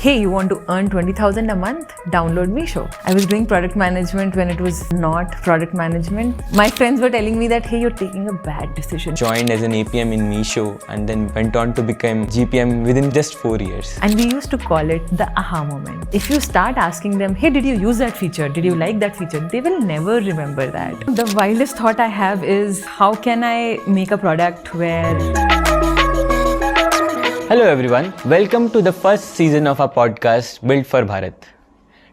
hey, you want to earn 20,000 a month? Download Meesho. I was doing product management when it was not product management. My friends were telling me that, hey, you're taking a bad decision. Joined as an APM in Meesho and then went on to become GPM within just 4 years. And we used to call it the aha moment. If you start asking them, hey, did you use that feature? Did you like that feature? They will never remember that. The wildest thought I have is, how can I make a product where... Hello everyone, welcome to the first season of our podcast Built for Bharat.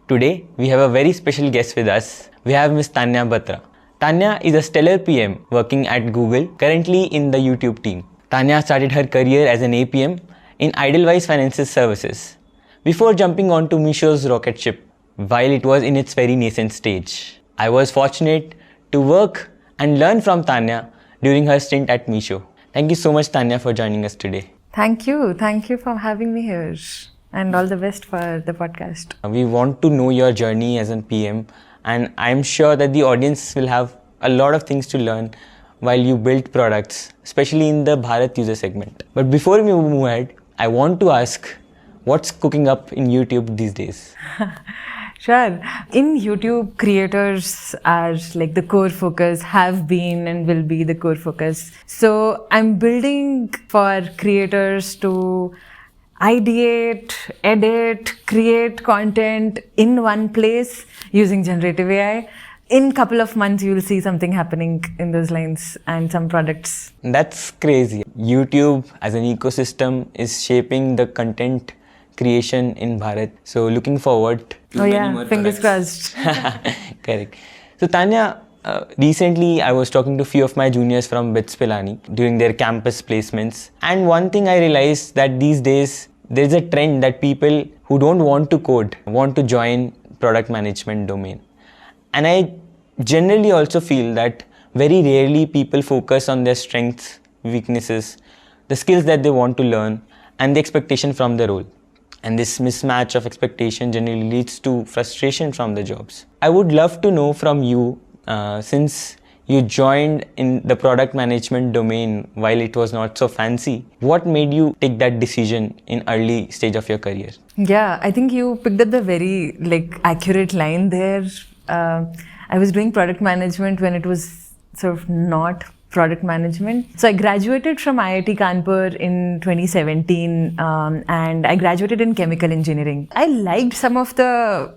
Today we have a very special guest with us. We have Miss Tanya Batra. Tanya is a stellar PM working at Google, currently in the YouTube team. Tanya started her career as an APM in Edelweiss Financial Services before jumping onto Meesho's rocket ship while it was in its very nascent stage. I was fortunate to work and learn from Tanya during her stint at Meesho. Thank you so much, Tanya, for joining us today. Thank you. Thank you for having me here. And all the best for the podcast. We want to know your journey as an PM, and I'm sure that the audience will have a lot of things to learn while you build products, especially in the Bharat user segment. But before we move ahead, I want to ask, what's cooking up in YouTube these days? Sure. In YouTube, creators are like the core focus, have been and will be the core focus. So I'm building for creators to ideate, edit, create content in one place using generative AI. In a couple of months, you will see something happening in those lines and some products. That's crazy. YouTube as an ecosystem is shaping the content creation in Bharat. So looking forward to many more fingers products. crossed. Correct. So Tanya, recently I was talking to a few of my juniors from BITS Pilani during their campus placements. And one thing I realized that these days there's a trend that people who don't want to code want to join product management domain. And I generally also feel that very rarely people focus on their strengths, weaknesses, the skills that they want to learn, and the expectation from the role. And this mismatch of expectation generally leads to frustration from the jobs. I would love to know from you, since you joined in the product management domain while it was not so fancy, what made you take that decision in early stage of your career? Yeah, I think you picked up the very accurate line there. I was doing product management when it was sort of not product management. So I graduated from IIT Kanpur in 2017 and I graduated in chemical engineering. I liked some of the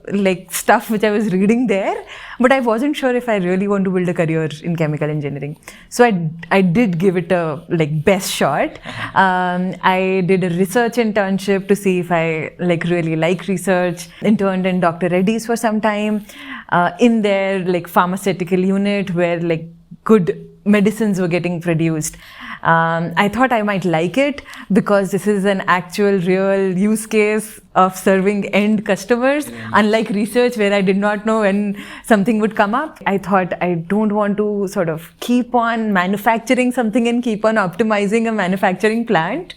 stuff which I was reading there, but I wasn't sure if I really want to build a career in chemical engineering. So I did give it a best shot. I did a research internship to see if I really like research. Interned in Dr. Reddy's for some time in their pharmaceutical unit where good medicines were getting produced. I thought I might like it because this is an actual real use case of serving end customers, unlike research where I did not know when something would come up. I thought I don't want to sort of keep on manufacturing something and keep on optimizing a manufacturing plant.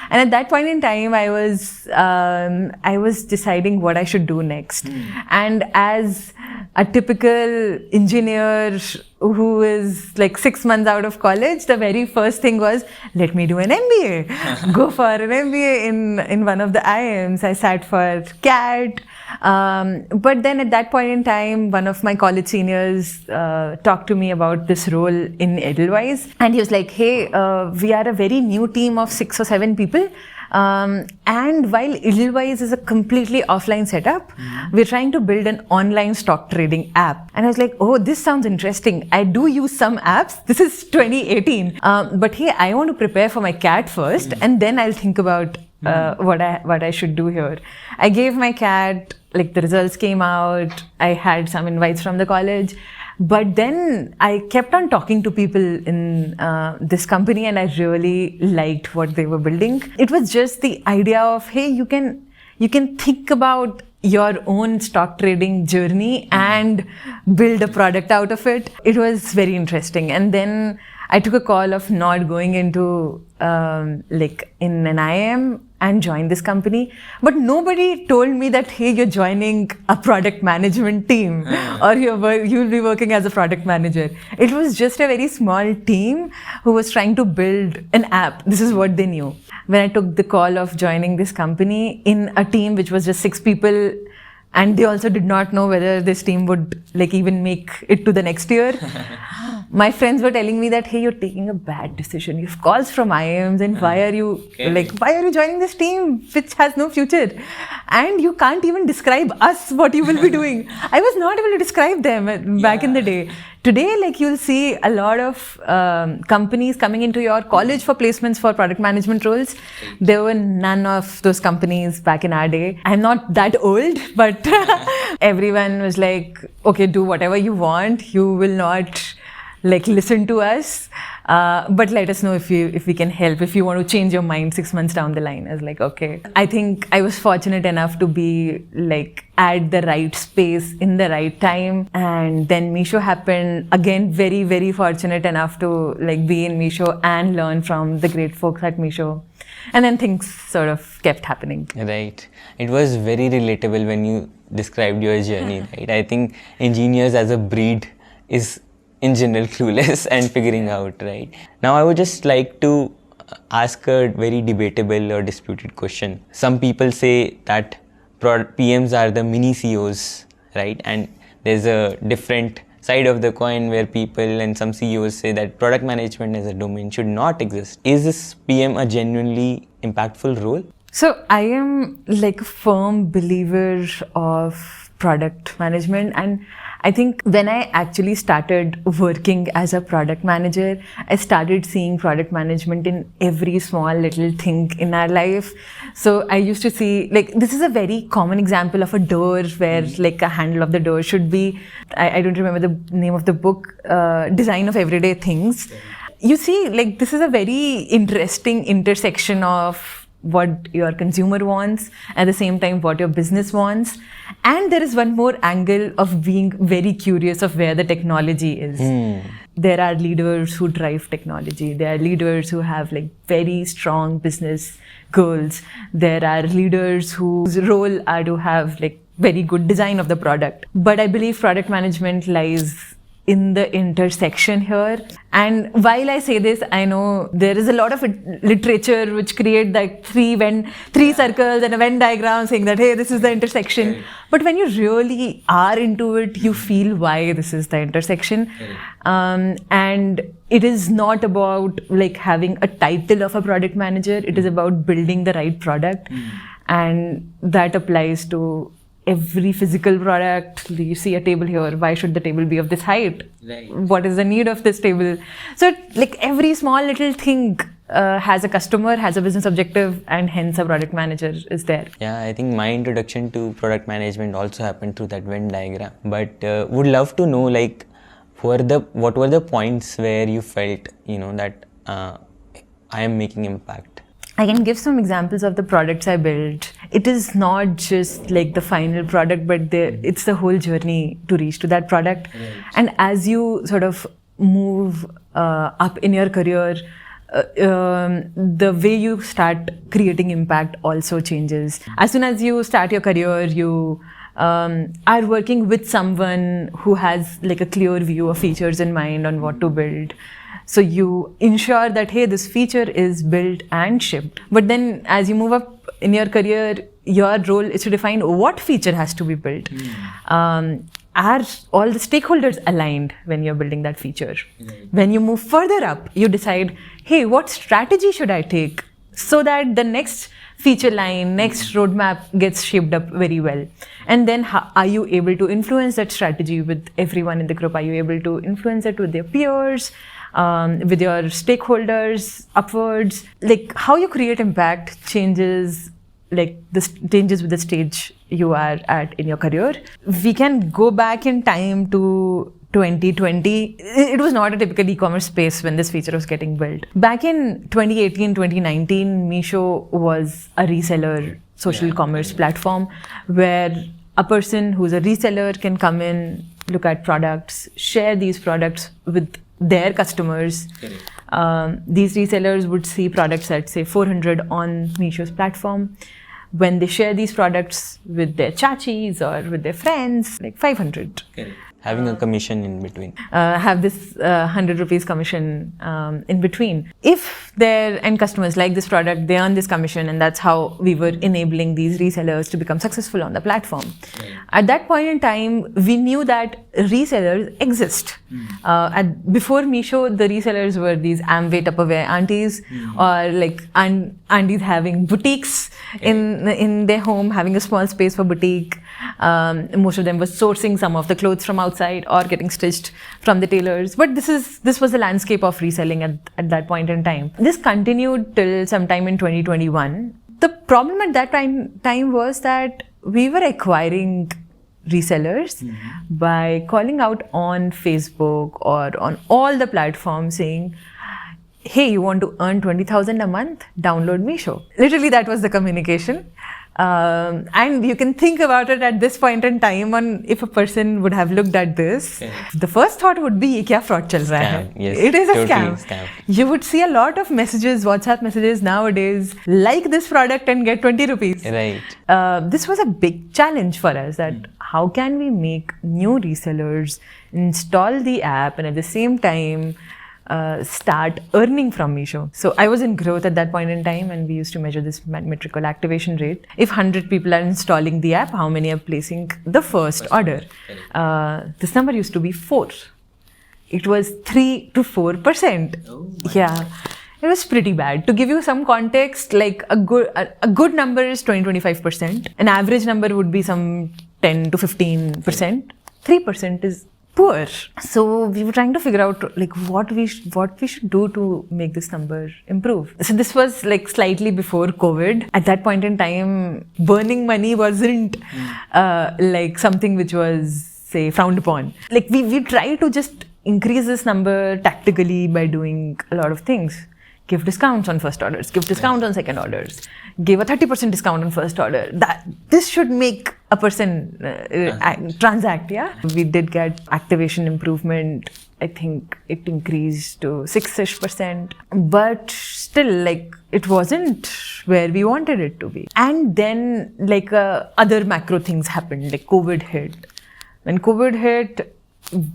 And at that point in time, I was deciding what I should do next. And as a typical engineer who is 6 months out of college, the very first thing was, let me do an MBA. Go for an MBA in one of the IIMs. I sat for CAT. But then at that point in time, one of my college seniors talked to me about this role in Edelweiss. And he was like, hey, we are a very new team of 6 or 7 people. And while Edelweiss is a completely offline setup, we're trying to build an online stock trading app. And I was like, oh, this sounds interesting. I do use some apps. This is 2018. But hey, I want to prepare for my CAT first, and then I'll think about what I should do here. I gave my CAT, the results came out. I had some invites from the college. But then I kept on talking to people in this company and I really liked what they were building. It was just the idea of, hey, you can think about your own stock trading journey and build a product out of it. It was very interesting. And then I took a call of not going into in an IIM and join this company. But nobody told me that, hey, you're joining a product management team or you'll be working as a product manager. It was just a very small team who was trying to build an app. This is what they knew. When I took the call of joining this company in a team which was just 6 people, and they also did not know whether this team would like even make it to the next year. My friends were telling me that, hey, you're taking a bad decision. You have calls from IIMs, and why are you joining this team which has no future? And you can't even describe us what you will be doing. I was not able to describe them back in the day. Today, like you'll see a lot of companies coming into your college for placements for product management roles. There were none of those companies back in our day. I'm not that old, but everyone was like, okay, do whatever you want. You will not like listen to us, but let us know if we can help, if you want to change your mind 6 months down the line. I was like, okay. I think I was fortunate enough to be like at the right space in the right time, and then Meesho happened. Again, very, very fortunate enough to like be in Meesho and learn from the great folks at Meesho, and then things sort of kept happening. Right. It was very relatable when you described your journey, right? I think engineers as a breed is in general clueless and figuring out, right? Now I would just like to ask a very debatable or disputed question. Some people say that PMs are the mini CEOs, right? And there's a different side of the coin where people and some CEOs say that product management as a domain should not exist. Is this PM a genuinely impactful role? So I am like a firm believer of product management, and I think when I actually started working as a product manager, I started seeing product management in every small little thing in our life. So I used to see, like, this is a very common example of a door where like a handle of the door should be, I don't remember the name of the book, Design of Everyday Things. You see, like, this is a very interesting intersection of what your consumer wants, at the same time what your business wants. And there is one more angle of being very curious of where the technology is. There are leaders who drive technology. There are leaders who have like very strong business goals. There are leaders whose role are to have like very good design of the product. But I believe product management lies in the intersection here. And while I say this, I know there is a lot of literature which create like three circles and a Venn diagram saying that, hey, this is the intersection. Right. But when you really are into it, you feel why this is the intersection. Right. And it is not about like having a title of a product manager. It is about building the right product. And that applies to every physical product. You see a table here. Why should the table be of this height? Right. What is the need of this table? So like every small little thing has a customer, has a business objective, and hence a product manager is there. Yeah, I think my introduction to product management also happened through that Venn diagram. But would love to know, like, what were the points where you felt, that I am making impact? I can give some examples of the products I built. It is not just like the final product, but it's the whole journey to reach to that product. Right. And as you sort of move up in your career, the way you start creating impact also changes. As soon as you start your career, you are working with someone who has like a clear view of features in mind on what to build. So you ensure that, hey, this feature is built and shipped. But then as you move up in your career, your role is to define what feature has to be built. Are all the stakeholders aligned when you're building that feature? Right. When you move further up, you decide, hey, what strategy should I take so that the next feature line, next roadmap gets shaped up very well? And then are you able to influence that strategy with everyone in the group? Are you able to influence it with your peers? With your stakeholders upwards? Like how you create impact changes, like this changes with the stage you are at in your career. We can go back in time to 2020. It was not a typical e-commerce space when this feature was getting built. Back in 2018, 2019, Meesho was a reseller social commerce platform where a person who's a reseller can come in, look at products, share these products with their customers, These resellers would see products at say 400 on Meesho's platform. When they share these products with their chachis or with their friends, like 500. Okay. Having a commission in between. Have this 100 rupees commission in between. If their end customers like this product, they earn this commission, and that's how we were enabling these resellers to become successful on the platform. Right. At that point in time, we knew that resellers exist. Before Meesho, the resellers were these Amway Tupperware aunties, or like aunties having boutiques in their home, having a small space for boutique. Most of them were sourcing some of the clothes from outside or getting stitched from the tailors. But this was the landscape of reselling at that point in time. This continued till sometime in 2021. The problem at that time was that we were acquiring resellers by calling out on Facebook or on all the platforms saying, hey, you want to earn 20,000 a month? Download Meesho. Literally, that was the communication. And you can think about it at this point in time on if a person would have looked at this. The first thought would be, ye kya fraud chal raha hai? Yes, it is a totally scam. You would see a lot of messages, WhatsApp messages nowadays, like this product and get 20 rupees. Right. This was a big challenge for us, that how can we make new resellers install the app and at the same time start earning from Meesho. So I was in growth at that point in time, and we used to measure this metric called activation rate. If 100 people are installing the app, how many are placing the first order? This number used to be 4. It was 3 to 4%. Oh, yeah. It was pretty bad. To give you some context, like a good number is 20-25%. An average number would be some 10 to 15%. 3% is poor. So we were trying to figure out like what we should do to make this number improve. So this was like slightly before COVID. At that point in time, burning money wasn't like something which was, say, frowned upon. Like we tried to just increase this number tactically by doing a lot of things. Give discounts on first orders, give discounts on second orders, give a 30% discount on first order. This should make a person transact, yeah? We did get activation improvement. I think it increased to 6-ish%, but still, like, it wasn't where we wanted it to be. And then, like, other macro things happened, like COVID hit. When COVID hit,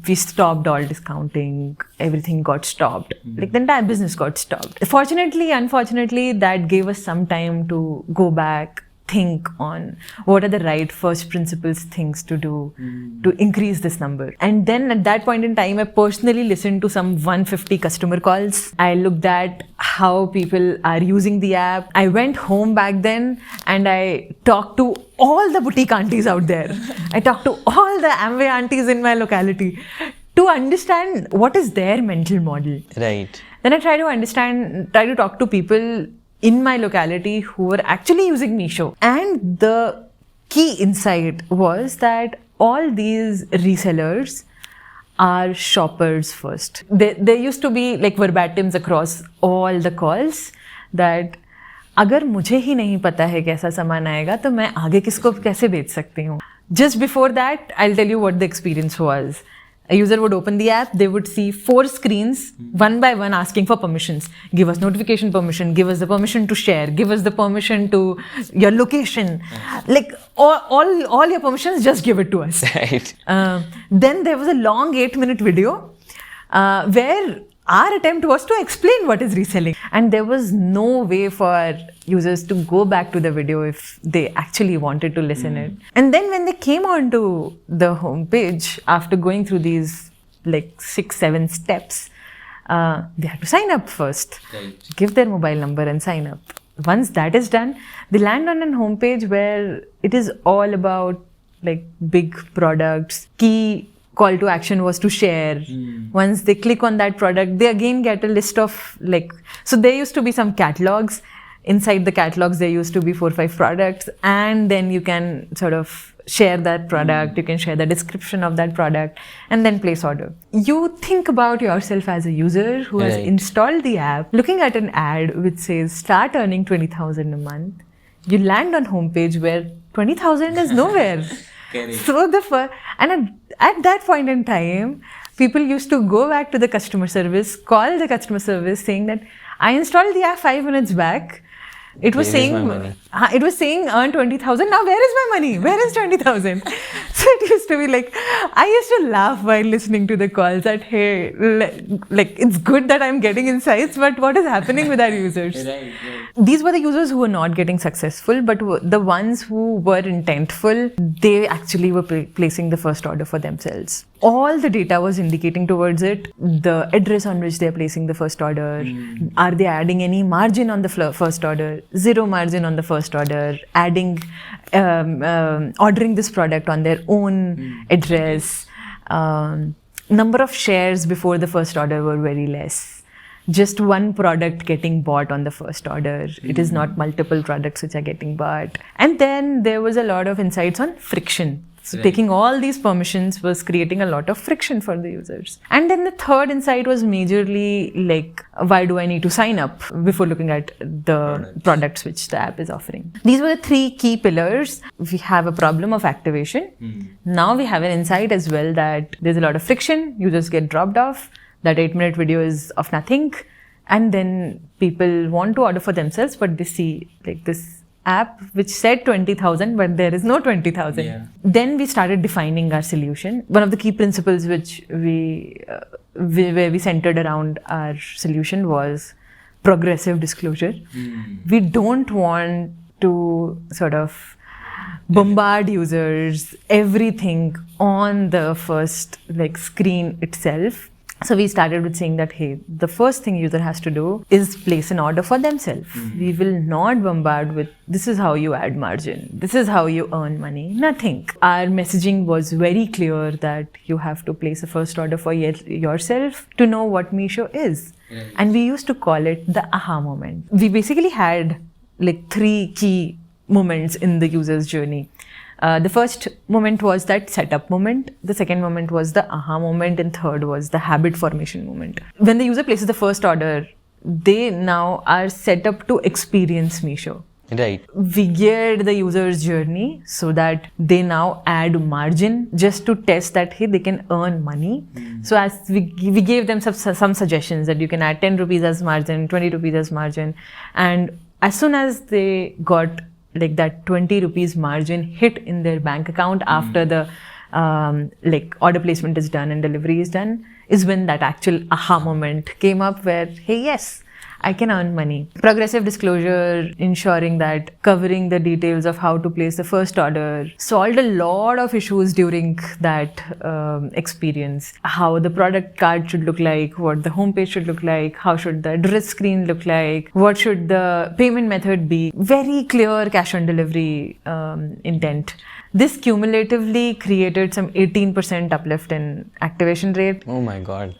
we stopped all discounting, everything got stopped. Like the entire business got stopped. Fortunately, unfortunately, that gave us some time to go back, think on what are the right first principles things to do to increase this number. And then at that point in time, I personally listened to some 150 customer calls. I looked at how people are using the app. I went home back then and I talked to all the boutique aunties out there. I talked to all the Amway aunties in my locality to understand what is their mental model. Right. Then I try to talk to people in my locality who were actually using Meesho. And the key insight was that all these resellers are shoppers first. There used to be like verbatims across all the calls that अगर मुझे ही नहीं पता है कैसा सामान आएगा तो मैं आगे किसको कैसे बेच सकती हूँ. Just before that, I'll tell you what the experience was. A user would open the app, they would see 4 screens, one by one, asking for permissions. Give us notification permission, give us the permission to share, give us the permission to your location. Like all your permissions, just give it to us. Right. Then there was a long 8-minute video where our attempt was to explain what is reselling. And there was no way for users to go back to the video if they actually wanted to listen it. And then when they came onto the homepage, after going through these like 6-7 steps, they had to sign up first. Right. Give their mobile number and sign up. Once that is done, they land on a homepage where it is all about like big products. Key call to action was to share. Once they click on that product, they again get a list of like, so there used to be some catalogs. Inside the catalogs, there used to be 4 or 5 products, and then you can sort of share that product, you can share the description of that product, and then place order. You think about yourself as a user who has installed the app, looking at an ad which says start earning 20,000 a month. You land on homepage where 20,000 is nowhere. So at that point in time, people used to go back to the customer service, call the customer service saying that I installed the app 5 minutes back. It was Where is saying, my money? it was saying earn 20,000. Now where is my money? Where is 20,000? So it used to be like, I used to laugh while listening to the calls that, hey, like it's good that I'm getting insights, but what is happening with our users? Right. These were the users who were not getting successful, but the ones who were intentful, they actually were placing the first order for themselves. All the data was indicating towards it, the address on which they're placing the first order, are they adding any margin on the first order, zero margin on the first order, adding, ordering this product on their own address, number of shares before the first order were very less. Just one product getting bought on the first order. It is not multiple products which are getting bought. And then there was a lot of insights on friction. So taking all these permissions was creating a lot of friction for the users. And then the third insight was majorly like, why do I need to sign up before looking at the products which the app is offering? These were the 3 key pillars. We have a problem of activation. Now we have an insight as well that there's a lot of friction, users get dropped off, that 8-minute video is of nothing. And then people want to order for themselves, but they see like this app which said 20,000, but there is no 20,000. Yeah. Then we started defining our solution. One of the key principles which where we centered around our solution was progressive disclosure. We don't want to sort of bombard users, everything on the first like screen itself. So we started with saying that, hey, the first thing user has to do is place an order for themselves. We will not bombard with, this is how you add margin, this is how you earn money, nothing. Our messaging was very clear that you have to place a first order for yourself to know what Meesho is. And we used to call it the aha moment. We basically had like 3 key moments in the user's journey. The first moment was that setup moment, the second moment was the aha moment, and third was the habit formation moment. When the user places the first order, they now are set up to experience Meesho. Right. We geared the user's journey so that they now add margin just to test that, hey, they can earn money. So as we gave them some suggestions that you can add 10 rupees as margin, 20 rupees as margin. And as soon as they got like that 20 rupees margin hit in their bank account after the like order placement is done and delivery is done, is when that actual aha moment came up where, hey, yes, I can earn money. Progressive disclosure, ensuring that covering the details of how to place the first order, solved a lot of issues during that experience. How the product card should look like, what the homepage should look like, how should the address screen look like, what should the payment method be. Very clear cash on delivery intent. This cumulatively created some 18% uplift in activation rate. Oh my God.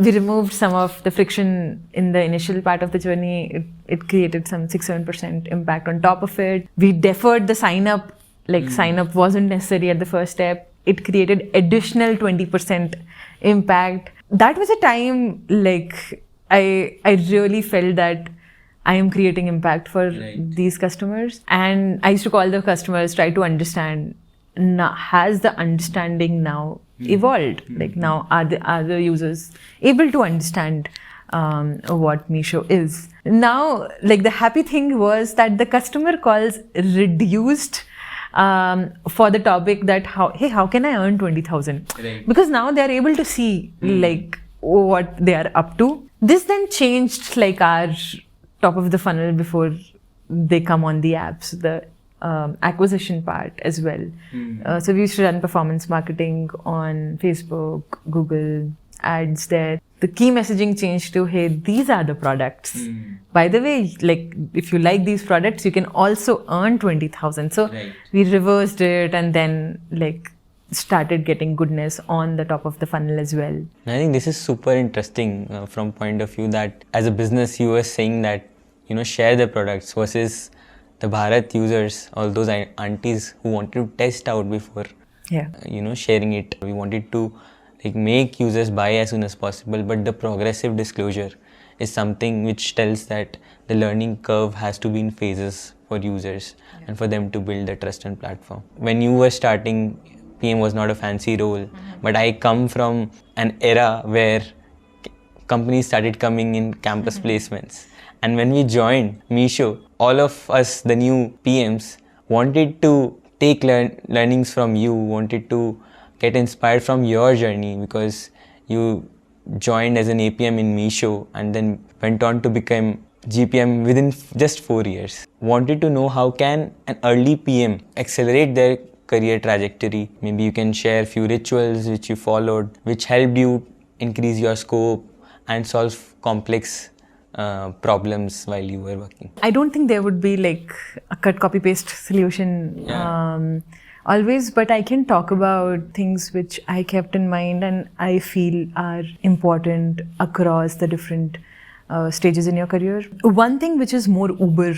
We removed some of the friction in the initial part of the journey. It created some 6-7% impact on top of it. We deferred the sign up, like sign up wasn't necessary at the first step. It created additional 20% impact. That was a time like I really felt that I am creating impact for these customers. And I used to call the customers, try to understand, now, has the understanding now evolved? Like now, are the users able to understand what Meesho is? Now, like the happy thing was that the customer calls reduced for the topic that how can I earn 20,000? Right. Because now they are able to see like what they are up to. This then changed like our top of the funnel before they come on the apps, the acquisition part as well. So we used to run performance marketing on Facebook, Google, ads there. The key messaging changed to, hey, these are the products. By the way, like if you like these products, you can also earn 20,000. So we reversed it and then like started getting goodness on the top of the funnel as well. I think this is super interesting from point of view that as a business you were saying that, you know, share the products versus the Bharat users, all those aunties who wanted to test out before, you know, sharing it. We wanted to like make users buy as soon as possible, but the progressive disclosure is something which tells that the learning curve has to be in phases for users and for them to build the trust and platform. When you were starting, PM was not a fancy role. But I come from an era where companies started coming in campus placements. And when we joined Meesho, all of us, the new PMs, wanted to take learnings from you, wanted to get inspired from your journey, because you joined as an APM in Meesho and then went on to become GPM within just 4 years. Wanted to know how can an early PM accelerate their career trajectory. Maybe you can share a few rituals which you followed, which helped you increase your scope and solve complex problems while you were working. I don't think there would be like a cut copy paste solution always, but I can talk about things which I kept in mind and I feel are important across the different stages in your career. One thing which is more uber,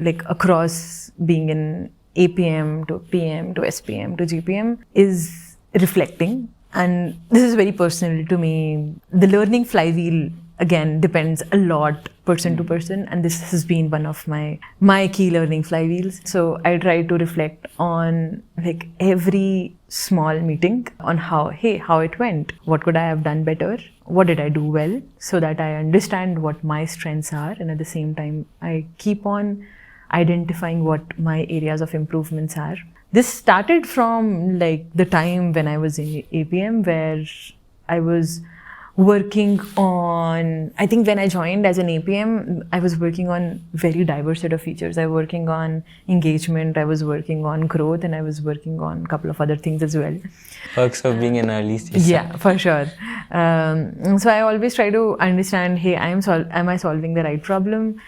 like across being in APM to PM to SPM to GPM, is reflecting. And this is very personal to me. The learning flywheel, again, depends a lot person to person, and this has been one of my key learning flywheels. So I try to reflect on like every small meeting on how it went, what could I have done better, what did I do well, so that I understand what my strengths are, and at the same time I keep on identifying what my areas of improvements are. This started from like the time when I was in APM, where I was working on, I think when I joined as an APM, I was working on very diverse set of features. I was working on engagement, I was working on growth, and I was working on a couple of other things as well. Perks of being an early stage. Yeah, for sure. So I always try to understand, hey, am I solving the right problem?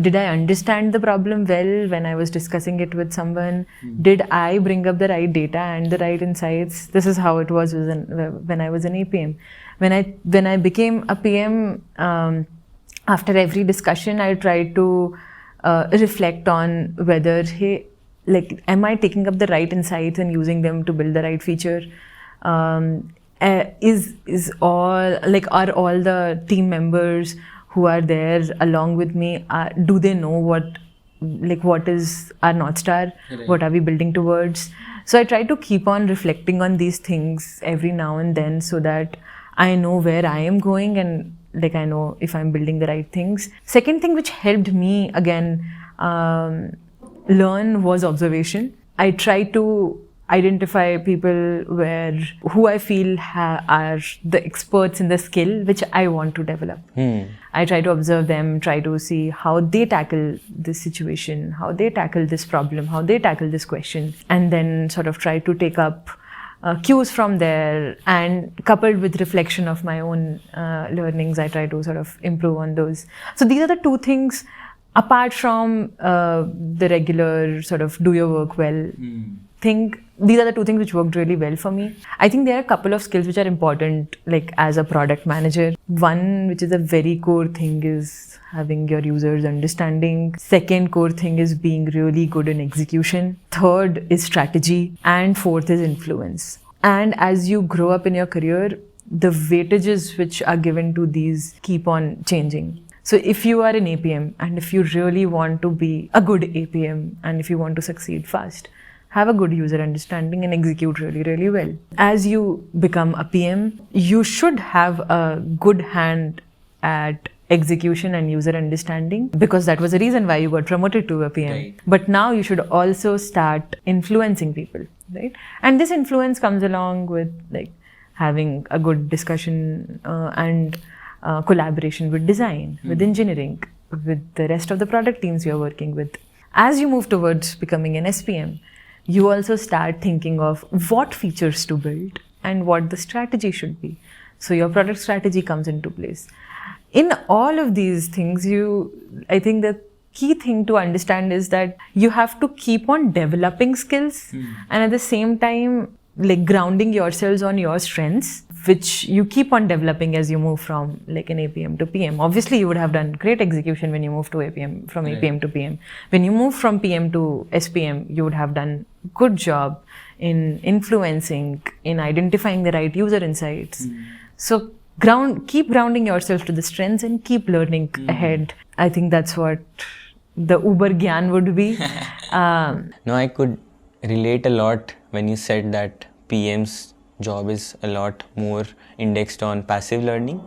Did I understand the problem well when I was discussing it with someone? Did I bring up the right data and the right insights? This is how it was when I was an APM. When I became a PM, after every discussion, I tried to reflect on whether, hey, like, am I taking up the right insights and using them to build the right feature? Is all, like, are all the team members who are there along with me, do they know what is our North Star? Right. What are we building towards? So I try to keep on reflecting on these things every now and then, so that I know where I am going and like I know if I'm building the right things. Second thing which helped me again learn was observation. I try to identify people who I feel are the experts in the skill which I want to develop. I try to observe them, try to see how they tackle this situation, how they tackle this problem, how they tackle this question, and then sort of try to take up cues from there, and coupled with reflection of my own learnings, I try to sort of improve on those. So these are the two things, apart from the regular sort of do your work well thing. These are the two things which worked really well for me. I think there are a couple of skills which are important, like as a product manager. One, which is a very core thing, is having your users understanding. Second core thing is being really good in execution. Third is strategy. And fourth is influence. And as you grow up in your career, the weightages which are given to these keep on changing. So if you are an APM and if you really want to be a good APM and if you want to succeed fast, have a good user understanding and execute really, really well. As you become a PM, you should have a good hand at execution and user understanding, because that was the reason why you got promoted to a PM. Right. But now you should also start influencing people, right? And this influence comes along with like having a good discussion and collaboration with design, with engineering, with the rest of the product teams you're working with. As you move towards becoming an SPM, you also start thinking of what features to build and what the strategy should be. So your product strategy comes into place. In all of these things, I think the key thing to understand is that you have to keep on developing skills and at the same time like grounding yourselves on your strengths, which you keep on developing as you move from like an APM to PM. Obviously, you would have done great execution when you move to APM, from APM to PM. When you move from PM to SPM, you would have done good job in influencing, in identifying the right user insights. So keep grounding yourself to the strengths and keep learning ahead. I think that's what the Uber Gyan would be. No, I could relate a lot when you said that PM's job is a lot more indexed on passive learning,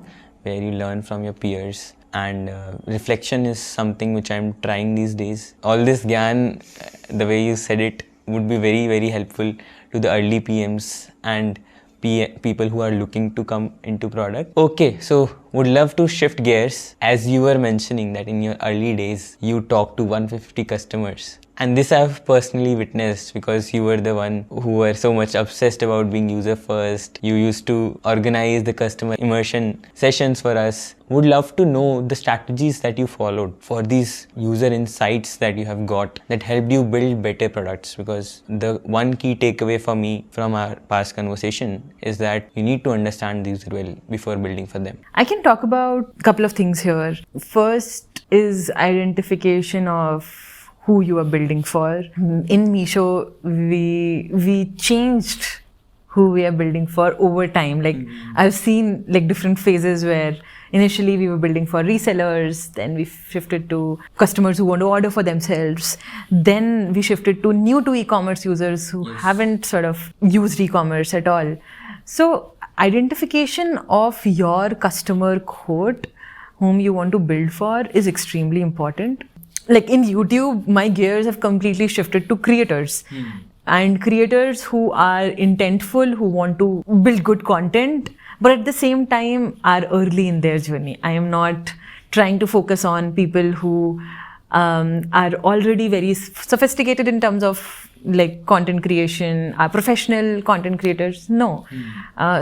where you learn from your peers. And reflection is something which I'm trying these days. All this gyan, the way you said it, would be very, very helpful to the early PMs and people who are looking to come into product. Okay, so would love to shift gears. As you were mentioning that in your early days, you talked to 150 customers. And this I've personally witnessed because you were the one who were so much obsessed about being user first. You used to organize the customer immersion sessions for us. Would love to know the strategies that you followed for these user insights that you have got that helped you build better products. Because the one key takeaway for me from our past conversation is that you need to understand the user well before building for them. I can talk about a couple of things here. First is identification of who you are building for. In Meesho, we changed who we are building for over time. Like I've seen like different phases where initially we were building for resellers, then we shifted to customers who want to order for themselves. Then we shifted to new to e-commerce users who haven't sort of used e-commerce at all. So identification of your customer cohort whom you want to build for is extremely important. Like in YouTube, my gears have completely shifted to creators. And creators who are intentful, who want to build good content, but at the same time are early in their journey. I am not trying to focus on people who are already very sophisticated in terms of like content creation, are professional content creators. No.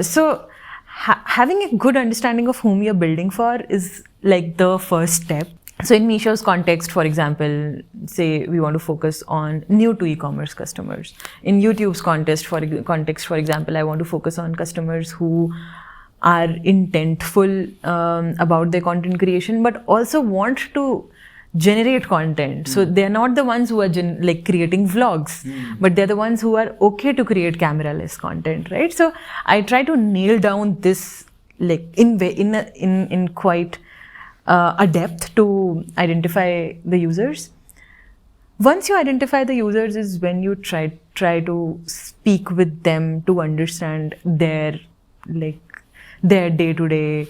So having a good understanding of whom you're building for is like the first step. So in Meesho's context, for example, say we want to focus on new to e-commerce customers. In YouTube's context, for example, I want to focus on customers who are intentful about their content creation, but also want to generate content. So they're not the ones who are like creating vlogs, but they're the ones who are okay to create camera-less content, right? So I try to nail down this like in quite a depth to identify the users. Once you identify the users is when you try to speak with them to understand their day-to-day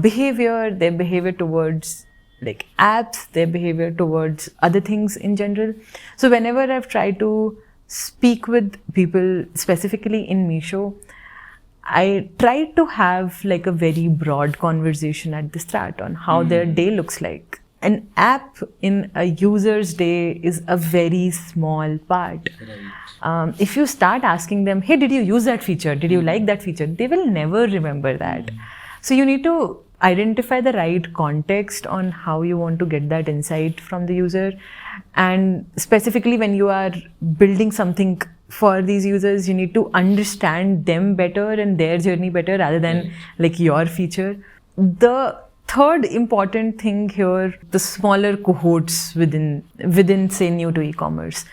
behavior, their behavior towards like apps, their behavior towards other things in general. So whenever I've tried to speak with people specifically in Meesho, I try to have like a very broad conversation at the start on how their day looks like. An app in a user's day is a very small part. Right. If you start asking them, hey, did you use that feature? Did you like that feature? They will never remember that. So you need to identify the right context on how you want to get that insight from the user. And specifically when you are building something for these users, you need to understand them better and their journey better rather than like your feature. The third important thing here, the smaller cohorts within say new to e-commerce.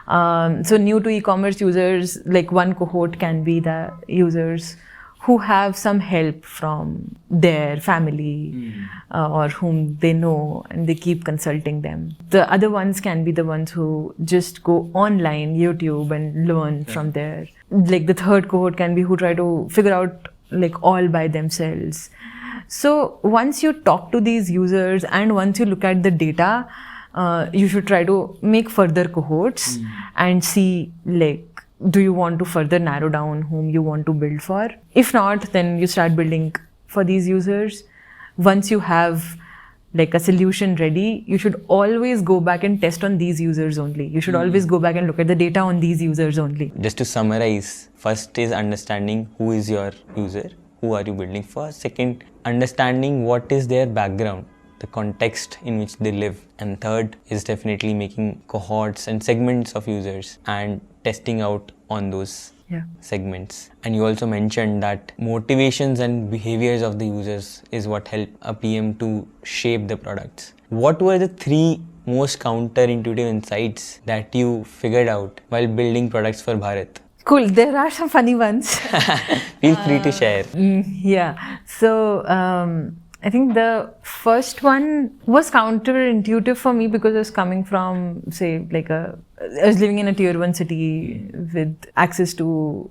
So new to e-commerce users, like one cohort can be the users who have some help from their family or whom they know and they keep consulting them. The other ones can be the ones who just go online, YouTube and learn from there. Like the third cohort can be who try to figure out like all by themselves. So once you talk to these users and once you look at the data, you should try to make further cohorts and see like, do you want to further narrow down whom you want to build for? If not, then you start building for these users. Once you have like a solution ready, you should always go back and test on these users only. You should always go back and look at the data on these users only. Just to summarize, first is understanding who is your user, who are you building for. Second, understanding what is their background, the context in which they live. And third is definitely making cohorts and segments of users and testing out on those segments. And you also mentioned that motivations and behaviors of the users is what help a PM to shape the products. What were the 3 most counterintuitive insights that you figured out while building products for Bharat? Cool. There are some funny ones. Feel free to share. Yeah. So I think the first one was counterintuitive for me because I was coming from, say, I was living in a tier 1 city with access to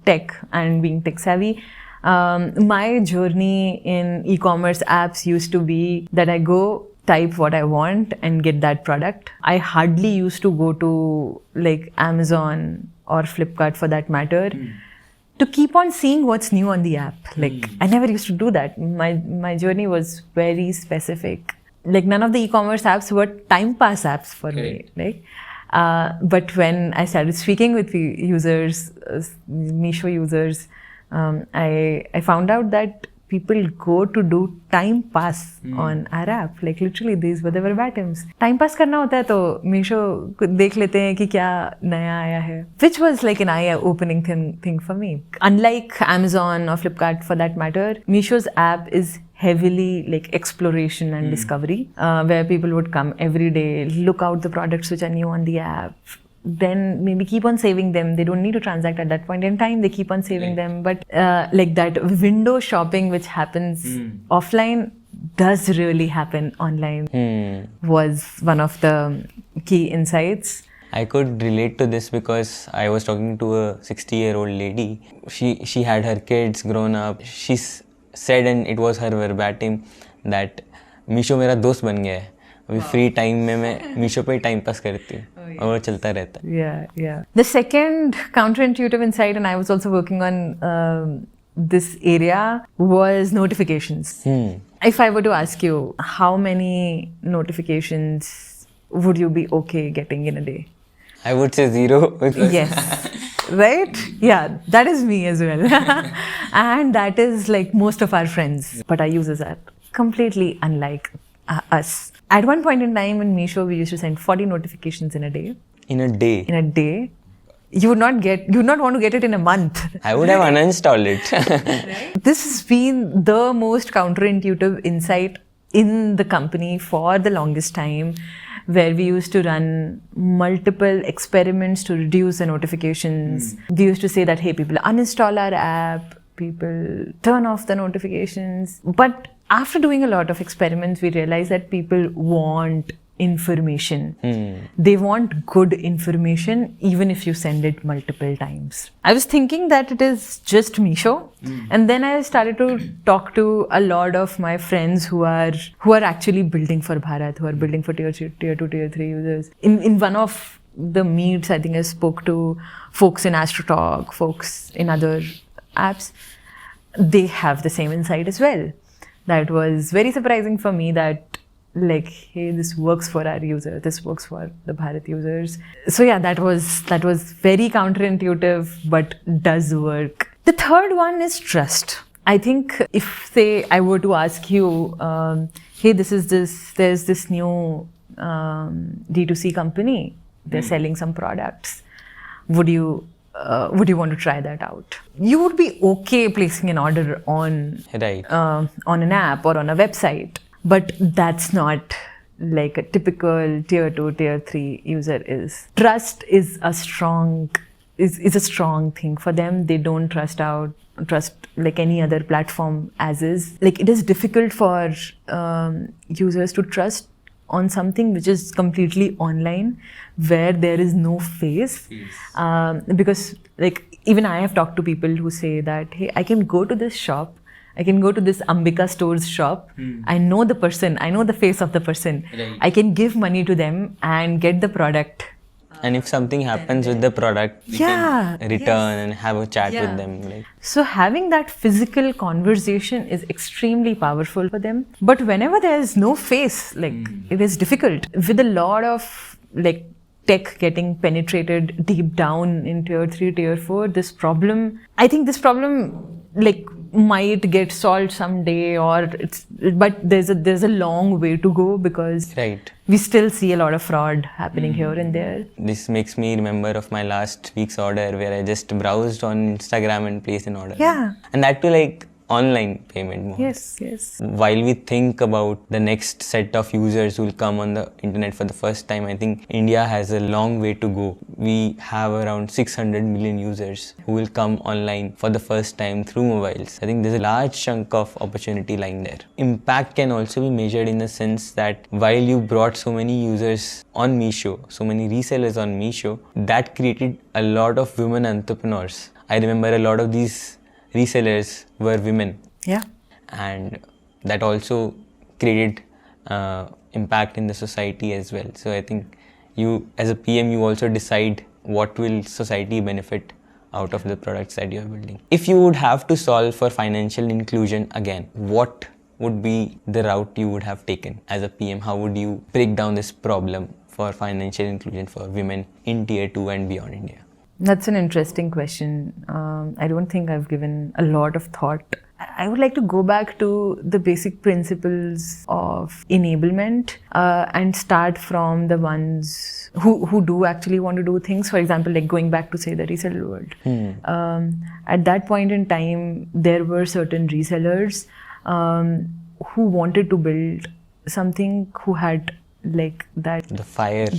tech and being tech savvy. My journey in e-commerce apps used to be that I go type what I want and get that product. I hardly used to go to like Amazon or Flipkart for that matter to keep on seeing what's new on the app. Like I never used to do that. My journey was very specific. Like none of the e-commerce apps were time pass apps for me. Like, but when I started speaking with users, Meesho users, I found out that people go to do time pass on our app. Like literally, these were the verbatims. Time pass करना होता है तो Meesho देख लेते हैं कि क्या नया आया है. Which was like an eye-opening thing for me. Unlike Amazon or Flipkart for that matter, Meesho's app is heavily like exploration and discovery, where people would come every day, look out the products which are new on the app, then maybe keep on saving them. They don't need to transact at that point in time. They keep on saving them. But like that window shopping which happens offline does really happen online was one of the key insights. I could relate to this because I was talking to a 60-year-old lady. She had her kids grown up. She said, and it was her verbatim, that Meesho मेरा दोस्त बन गया है. अभी free time में मैं मीशो पे time pass करती हूँ और वो चलता रहता है. Yeah. The second counterintuitive insight, and I was also working on this area, was notifications. If I were to ask you, how many notifications would you be okay getting in a day? I would say 0. Yes. Right? Yeah, that is me as well. And that is like most of our friends. But our users are completely unlike us. At one point in time in Meesho, we used to send 40 notifications in a day. In a day? In a day. You would not want to get it in a month. I would have uninstalled it. Right? This has been the most counterintuitive insight in the company for the longest time, where we used to run multiple experiments to reduce the notifications. We used to say that, hey, people uninstall our app, people turn off the notifications. But after doing a lot of experiments, we realized that people want information. They want good information, even if you send it multiple times. I was thinking that it is just Meesho. And then I started to talk to a lot of my friends who are actually building for Bharat, who are building for tier 2, tier 3 users. In one of the meets, I think I spoke to folks in AstroTalk, folks in other apps. They have the same insight as well. That was very surprising for me that like, hey, this works for our user, this works for the Bharat users. So yeah, that was very counterintuitive, but does work. The third one is trust. I think if say I were to ask you, hey, there's this new D2C company, they're selling some products. Would you want to try that out? You would be okay placing an order on an app or on a website. But that's not like a typical tier 2, tier 3 user is. Trust is a strong thing for them. They don't trust like any other platform as is. Like it is difficult for users to trust on something which is completely online, where there is no face. Because like even I have talked to people who say that, hey, I can go to this shop, I can go to this Ambika Stores shop. I know the person. I know the face of the person. Right. I can give money to them and get the product. And if something happens with the product, we can return and have a chat with them. Like. So having that physical conversation is extremely powerful for them. But whenever there is no face, like it is difficult. With a lot of like tech getting penetrated deep down in tier 3, tier 4, I think this problem like might get solved someday, but there's a long way to go, because we still see a lot of fraud happening here and there. This makes me remember of my last week's order, where I just browsed on Instagram and placed an order. Yeah. And that too, like online payment more. Yes. While we think about the next set of users who will come on the internet for the first time, I think India has a long way to go. We have around 600 million users who will come online for the first time through mobiles. I think there's a large chunk of opportunity lying there. Impact can also be measured in the sense that while you brought so many users on Meesho, so many resellers on Meesho, that created a lot of women entrepreneurs. I remember a lot of these resellers were women. Yeah. And that also created impact in the society as well. So I think you, as a PM, you also decide what will society benefit out of the products that you are building. If you would have to solve for financial inclusion again, what would be the route you would have taken as a PM? How would you break down this problem for financial inclusion for women in Tier 2 and beyond India? That's an interesting question. I don't think I've given a lot of thought. I would like to go back to the basic principles of enablement and start from the ones who do actually want to do things. For example, like going back to, say, the reseller world. At that point in time, there were certain resellers who wanted to build something, who had like that the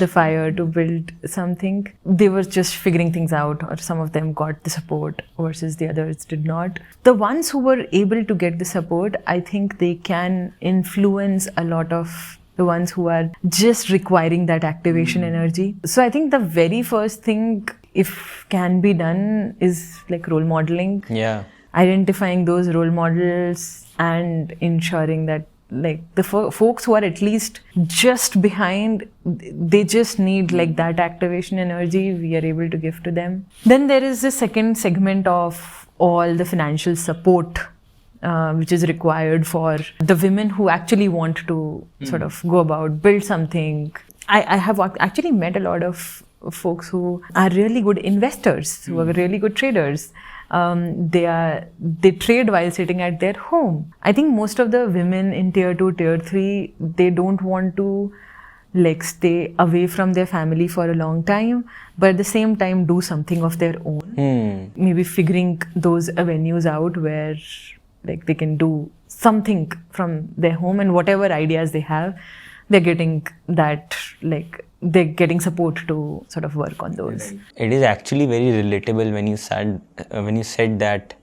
fire to build something. They were just figuring things out, or some of them got the support versus the others did not. The ones who were able to get the support, I think they can influence a lot of the ones who are just requiring that activation energy. So I think the very first thing, if can be done, is like role modeling. Yeah. Identifying those role models and ensuring that like the folks who are at least just behind, they just need like that activation energy, we are able to give to them. Then there is the second segment of all the financial support which is required for the women who actually want to sort of go about, build something. I have actually met a lot of folks who are really good investors, who are really good traders. They trade while sitting at their home. I think most of the women in Tier 2, Tier 3, they don't want to like stay away from their family for a long time, but at the same time do something of their own. Maybe figuring those avenues out where like they can do something from their home, and whatever ideas they have, they're getting that, like they're getting support to sort of work on those. It is actually very relatable when you said that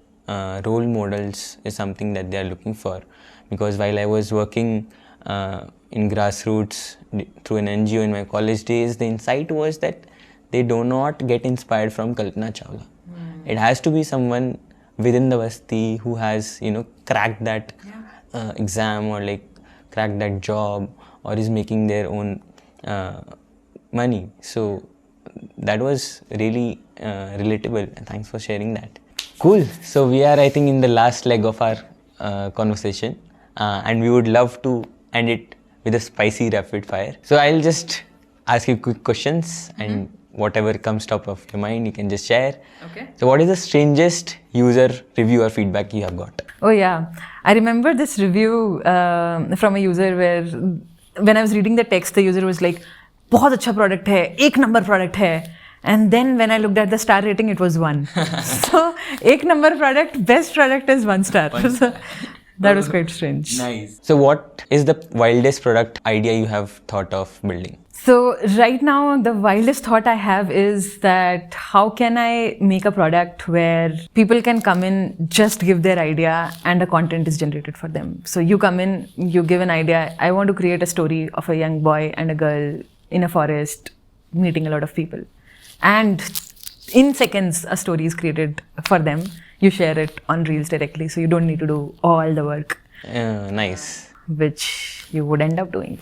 role models is something that they are looking for. Because while I was working in grassroots through an NGO in my college days, the insight was that they do not get inspired from Kalpana Chawla. It has to be someone within the Basti who has, cracked that exam, or like cracked that job, or is making their own money. So that was really relatable, and thanks for sharing that. Cool. So we are, I think, in the last leg of our conversation, and we would love to end it with a spicy rapid fire. So I'll just ask you quick questions, and whatever comes top of your mind, you can just share. Okay. So what is the strangest user review or feedback you have got? Oh yeah, I remember this review from a user where when I was reading the text, the user was like, बहुत अच्छा product है, एक number product है. And then when I looked at the star rating, it was 1. So, ek number product, best product is 1 star. So, that was quite strange. Nice. So what is the wildest product idea you have thought of building? So right now, the wildest thought I have is that how can I make a product where people can come in, just give their idea, and the content is generated for them. So you come in, you give an idea. I want to create a story of a young boy and a girl in a forest meeting a lot of people. And in seconds, a story is created for them. You share it on Reels directly, so you don't need to do all the work. Nice. Which you would end up doing.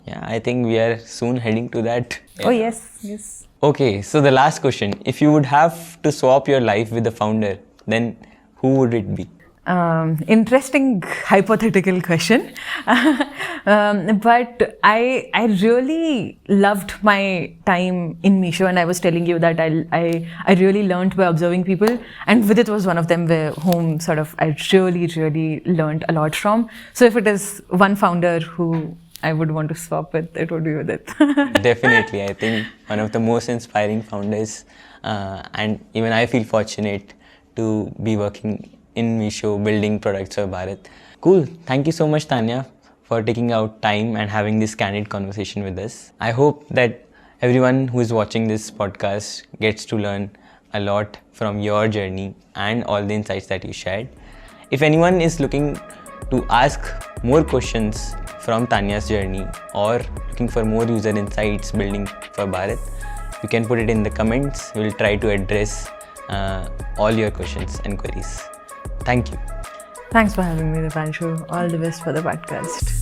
Yeah, I think we are soon heading to that. Oh, yes. Okay, so the last question. If you would have to swap your life with the founder, then who would it be? Interesting hypothetical question. But I really loved my time in Meesho, and I was telling you that I really learned by observing people, and Vidit was one of them whom sort of I really learned a lot from. So if it is one founder who I would want to swap with, it would be Vidit. Definitely, I think one of the most inspiring founders, and even I feel fortunate to be working in Meesho building products for Bharat. Cool. Thank you so much, Tanya, for taking out time and having this candid conversation with us. I hope that everyone who is watching this podcast gets to learn a lot from your journey and all the insights that you shared. If anyone is looking to ask more questions from Tanya's journey or looking for more user insights building for Bharat, you can put it in the comments. We'll try to address all your questions and queries. Thank you. Thanks for having me, Dipanshu. All the best for the podcast.